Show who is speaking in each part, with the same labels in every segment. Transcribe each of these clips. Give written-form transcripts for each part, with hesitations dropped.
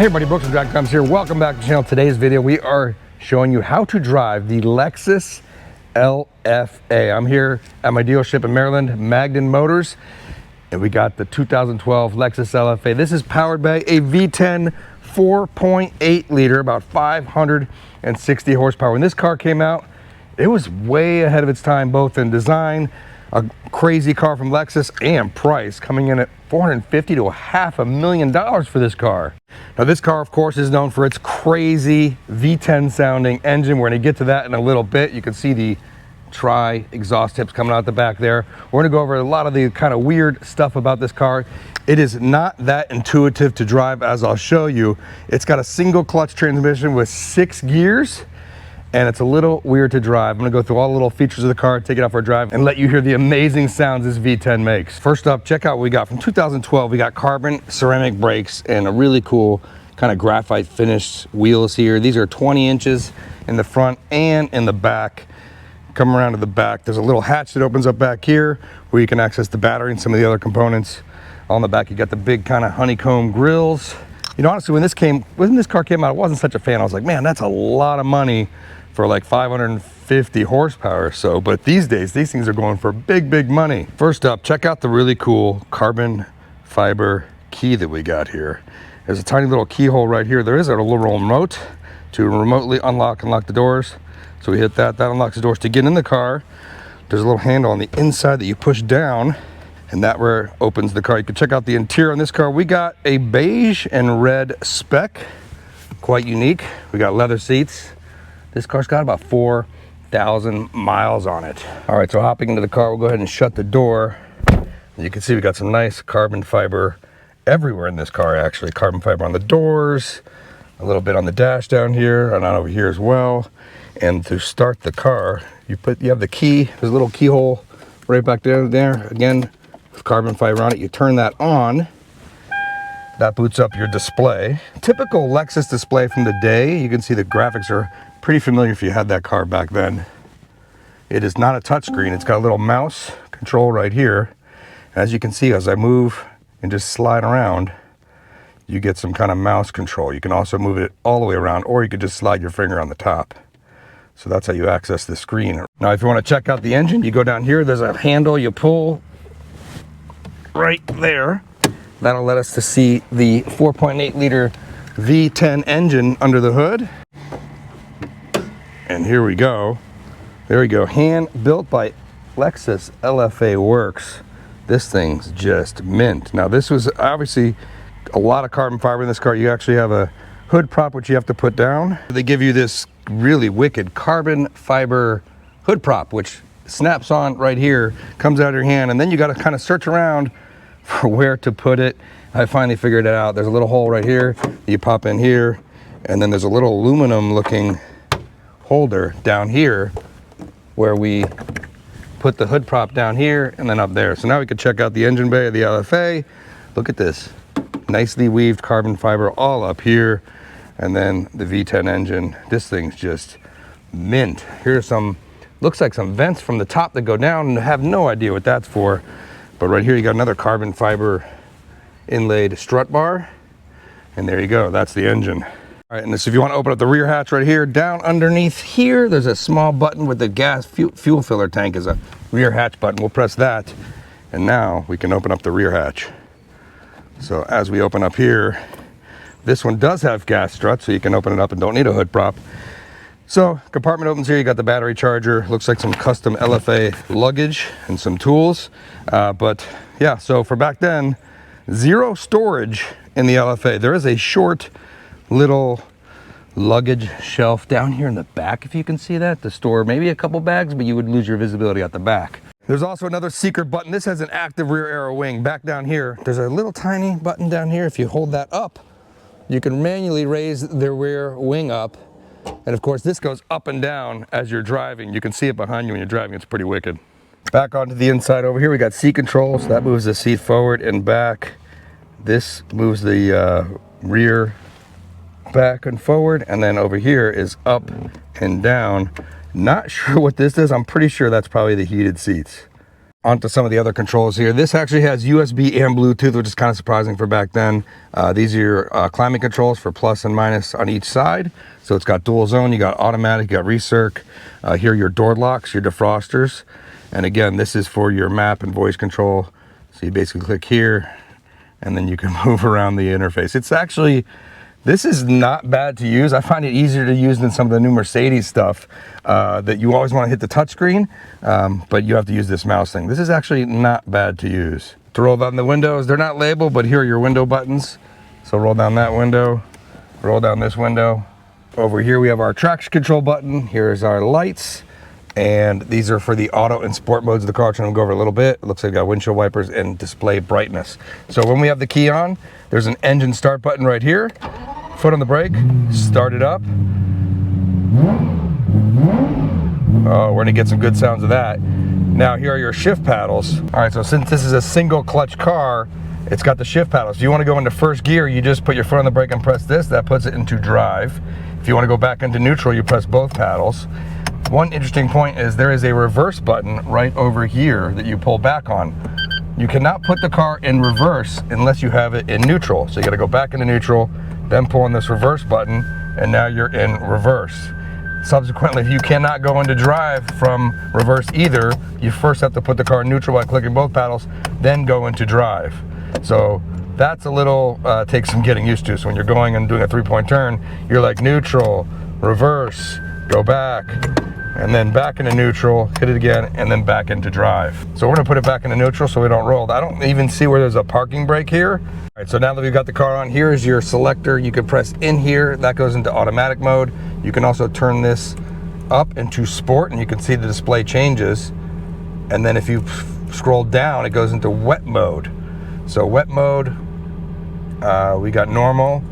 Speaker 1: Hey everybody, Brooks from Jack here. Welcome back to the channel. Today's video, we are showing you how to drive the Lexus LFA. I'm here at my dealership in Maryland, Magden Motors, and we got the 2012 Lexus LFA. This is powered by a V10 4.8 liter, about 560 horsepower. When this car came out, it was way ahead of its time, both in design, a crazy car from Lexus, and price, coming in at $450,000 to $500,000 for this car. Now this car, of course, is known for its crazy V10 sounding engine. We're going to get to that in a little bit. You can see the exhaust tips coming out the back there. We're going to go over a lot of the kind of weird stuff about this car. It is not that intuitive to drive, as I'll show you. It's got a single clutch transmission with 6 gears, and it's a little weird to drive. I'm gonna go through all the little features of the car, take it out for a drive, and let you hear the amazing sounds this V10 makes. First up, check out what we got from 2012. We got carbon ceramic brakes and a really cool kind of graphite finished wheels here. These are 20 inches in the front and in the back. Come around to the back, there's a little hatch that opens up back here where you can access the battery and some of the other components. On the back, you got the big kind of honeycomb grills. You know, honestly, when this car came out, I wasn't such a fan. I was like, man, that's a lot of money for like 550 horsepower or so. But these days, these things are going for big money. First up, check out the really cool carbon fiber key that we got here. There's a tiny little keyhole right here. There is a little remote to remotely unlock and lock the doors. So we hit that, that unlocks the doors. To get in the car, there's a little handle on the inside that you push down, and that where opens the car. You can check out the interior on this car. We got a beige and red spec, quite unique. We got leather seats. This car's got about 4,000 miles on it. All right, so hopping into the car, we'll go ahead and shut the door. You can see we got some nice carbon fiber everywhere in this car, actually. Carbon fiber on the doors, a little bit on the dash down here, and on over here as well. And to start the car, you have the key. There's a little keyhole right back there. Again, with carbon fiber on it. You turn that on. That boots up your display. Typical Lexus display from the day. You can see the graphics are pretty familiar if you had that car back then. It is not a touchscreen. It's got a little mouse control right here. As you can see, as I move and just slide around, you get some kind of mouse control. You can also move it all the way around, or you could just slide your finger on the top. So that's how you access the screen. Now, if you want to check out the engine, you go down here. There's a handle you pull right there. That'll let us to see the 4.8 liter V10 engine under the hood. And here we go. There we go. Hand built by Lexus LFA Works. This thing's just mint. Now this was obviously a lot of carbon fiber in this car. You actually have a hood prop which you have to put down. They give you this really wicked carbon fiber hood prop which snaps on right here, comes out of your hand, and then you got to kind of search around for where to put it. I finally figured it out. There's a little hole right here that you pop in here, and then there's a little aluminum looking holder down here where we put the hood prop down here and then up there. So now we can check out the engine bay of the LFA. Look at this, nicely weaved carbon fiber all up here, and then the V10 engine. This thing's just mint. Here's some, looks like some vents from the top that go down, and I have no idea what that's for. But right here you got another carbon fiber inlaid strut bar, and there you go, that's the engine. All right, and this, if you want to open up the rear hatch right here, down underneath here, there's a small button with the gas fuel filler tank is a rear hatch button. We'll press that, and now we can open up the rear hatch. So as we open up here, this one does have gas struts, so you can open it up and don't need a hood prop. So compartment opens here, you got the battery charger, looks like some custom LFA luggage and some tools. But yeah, so for back then, zero storage in the LFA. There is a short little luggage shelf down here in the back, if you can see that, to store maybe a couple bags, but you would lose your visibility at the back. There's also another secret button. This has an active rear aero wing. Back down here, there's a little tiny button down here. If you hold that up, you can manually raise the rear wing up. And of course, this goes up and down as you're driving. You can see it behind you when you're driving. It's pretty wicked. Back onto the inside over here, we got seat control. So that moves the seat forward and back. This moves the rear back and forward. And then over here is up and down. Not sure what this is. I'm pretty sure that's probably the heated seats. onto some of the other controls here. This actually has USB and Bluetooth, which is kind of surprising for back then. These are your climate controls for plus and minus on each side. So it's got dual zone, you got automatic, you got recirc. Here are your door locks, your defrosters. And again, this is for your map and voice control. So you basically click here and then you can move around the interface. It's actually, this is not bad to use. I find it easier to use than some of the new Mercedes stuff that you always want to hit the touchscreen, but you have to use this mouse thing. This is actually not bad to use. To roll down the windows, they're not labeled, but here are your window buttons. So roll down that window, roll down this window. Over here we have our traction control button. Here's our lights. And these are for the auto and sport modes of the car, which I'm gonna go over a little bit. It looks like we got windshield wipers and display brightness. So when we have the key on, there's an engine start button right here. Foot on the brake, start it up. Oh, we're gonna get some good sounds of that. Now here are your shift paddles. All right, so since this is a single clutch car, it's got the shift paddles. If you wanna go into first gear, you just put your foot on the brake and press this. That puts it into drive. If you wanna go back into neutral, you press both paddles. One interesting point is there is a reverse button right over here that you pull back on. You cannot put the car in reverse unless you have it in neutral. So you gotta go back into neutral, then pull on this reverse button, and now you're in reverse. Subsequently, if you cannot go into drive from reverse either, you first have to put the car in neutral by clicking both paddles, then go into drive. So that's a little, takes some getting used to. So when you're going and doing a 3-point turn, you're like neutral, reverse, go back, and then back into neutral, hit it again, and then back into drive. So we're gonna put it back into neutral so we don't roll. I don't even see where there's a parking brake here. All right, so now that we've got the car on, here is your selector. You can press in here, that goes into automatic mode. You can also turn this up into sport, and you can see the display changes. And then if you scroll down, it goes into wet mode. So wet mode, we got normal,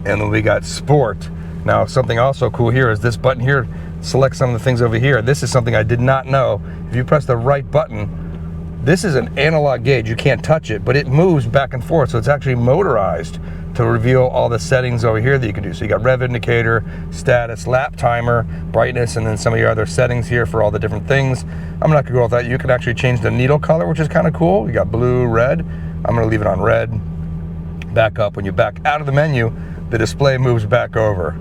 Speaker 1: and then we got sport. Now, something also cool here is this button here selects some of the things over here. This is something I did not know. If you press the right button, this is an analog gauge. You can't touch it, but it moves back and forth. So it's actually motorized to reveal all the settings over here that you can do. So you got rev indicator, status, lap timer, brightness, and then some of your other settings here for all the different things. I'm not gonna go with that. You can actually change the needle color, which is kind of cool. You got blue, red. I'm gonna leave it on red. Back up. When you back out of the menu, the display moves back over.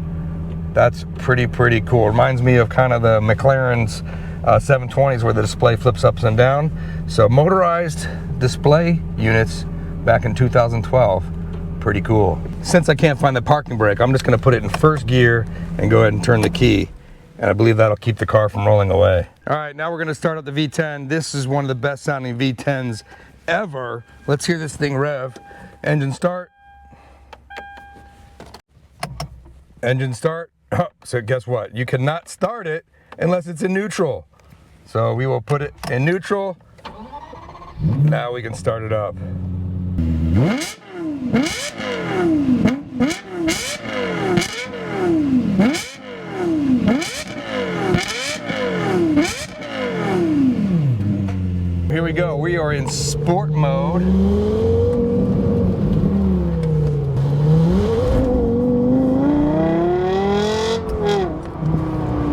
Speaker 1: That's pretty cool. Reminds me of kind of the McLaren's 720s where the display flips up and down. So motorized display units back in 2012, pretty cool. Since I can't find the parking brake, I'm just gonna put it in first gear and go ahead and turn the key. And I believe that'll keep the car from rolling away. All right, now we're gonna start up the V10. This is one of the best sounding V10s ever. Let's hear this thing rev. Engine start. Engine start. So guess what? You cannot start it unless it's in neutral. So we will put it in neutral. Now we can start it up. Here we go. We are in sport mode.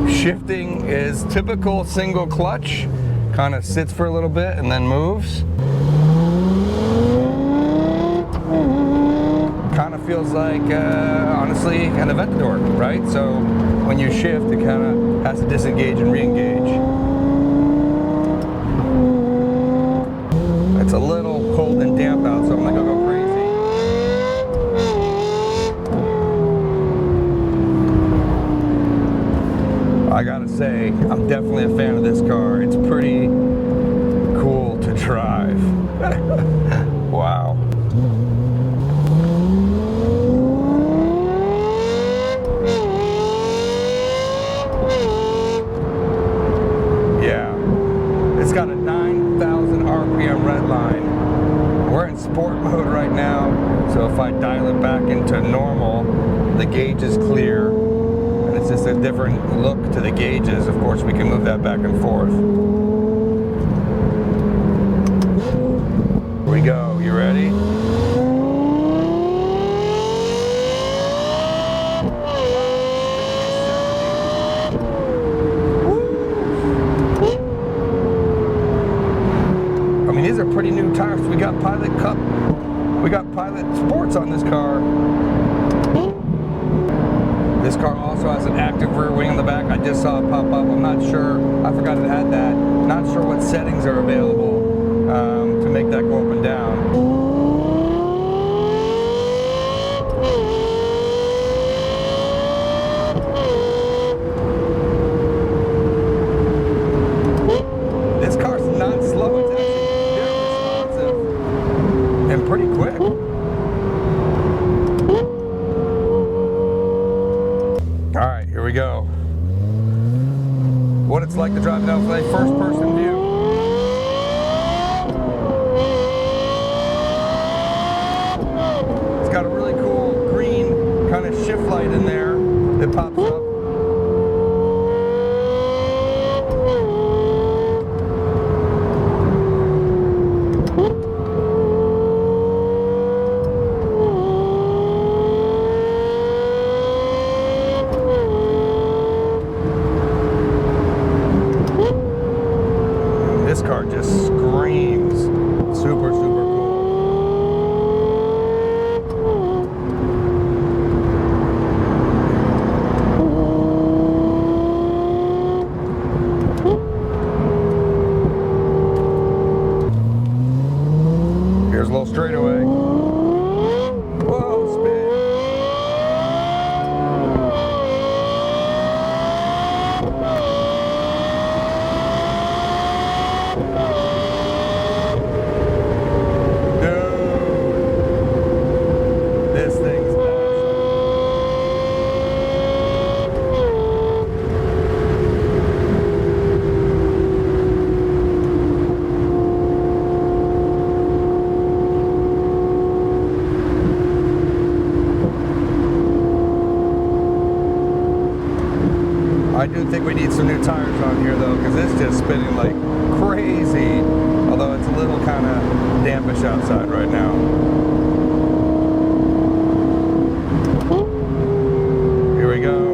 Speaker 1: Shifting is typical single clutch, kind of sits for a little bit and then moves. Kind of feels like, honestly, an Aventador, right? So when you shift, it kind of has to disengage and re-engage. It's a little cold and damp out, so I'm not gonna go crazy. I gotta say, I'm definitely a fan of this car. It's pretty cool to drive. Wow. Yeah, it's got a 9,000 RPM red line. We're in sport mode right now, so if I dial it back into normal, the gauge is clear. It's just a different look to the gauges. Of course, we can move that back and forth. Here we go. You ready? pretty new tires. We got Pilot Cup, we got Pilot Sports on this car. This car also has an active rear wing in the back. I just saw it pop up. I'm not sure. I forgot it had that. Not sure what settings are available to make that go up and down. This car's not slow. It's actually very responsive and pretty quick. All right, here we go. What it's like to drive an LFA first person view. It's got a really cool green kind of shift light in there that pops up. This car just screams. Super, super cool. Here's a little straightaway. Whoa, spin. This thing's awesome. I do think we need some new tires on here though, because it's just spinning like crazy, although it's a little kind of dampish outside right now. Here we go.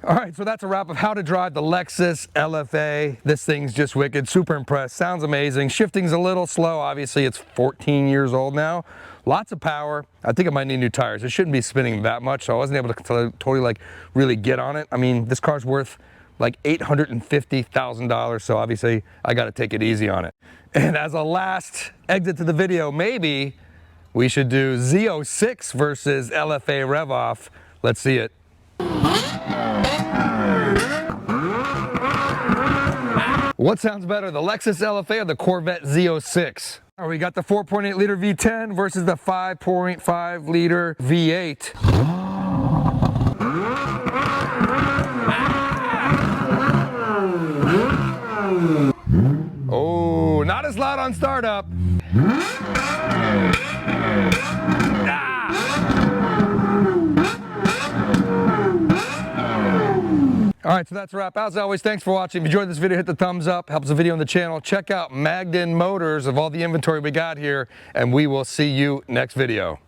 Speaker 1: All right, so that's a wrap of how to drive the Lexus LFA. This thing's just wicked, super impressed, sounds amazing. Shifting's a little slow, obviously it's 14 years old now. Lots of power. I think it might need new tires. It shouldn't be spinning that much, so I wasn't able to totally like really get on it. I mean, this car's worth like $850,000, so obviously I gotta take it easy on it. And as a last exit to the video, maybe we should do Z06 versus LFA rev off. Let's see it. What sounds better, the Lexus LFA or the Corvette Z06? All right, we got the 4.8 liter V10 versus the 5.5 liter V8. Oh, not as loud on startup. All right, so that's a wrap. As always, thanks for watching. If you enjoyed this video, hit the thumbs up. Helps the video on the channel. Check out Magden Motors of all the inventory we got here, and we will see you next video.